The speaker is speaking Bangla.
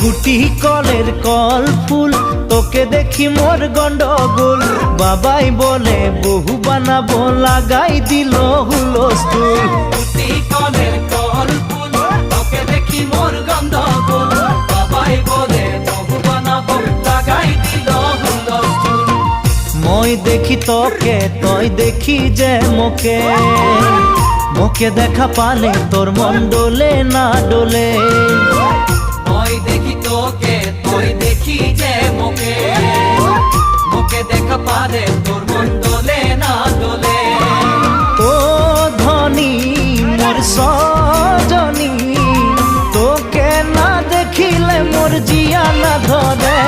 কুটি কলের কল ফুল, তোকে দেখি মোর গন্ডগোল। বাবাই বলে বহু বানাবো, লাগাই দিল হুলস্থুল। কুটি কলের কল ফুল, তোকে দেখি মোর গন্ডগোল। বাবাই বলে বহু বানাবো, লাগাই দিল হুলস্থুল। মই দেখি তোকে, তই দেখি যে মোকে, মোকে দেখা পালে তোর মন ডোলে না ডোলে। মই দেখি তোকে, তুই দেখি যে মোকে, মোকে দেখা পারে তোর মন দোলে না দোলে। ও ধনী মোর সজনী, তোকে না দেখিলে মোর জিয়া না ধরে।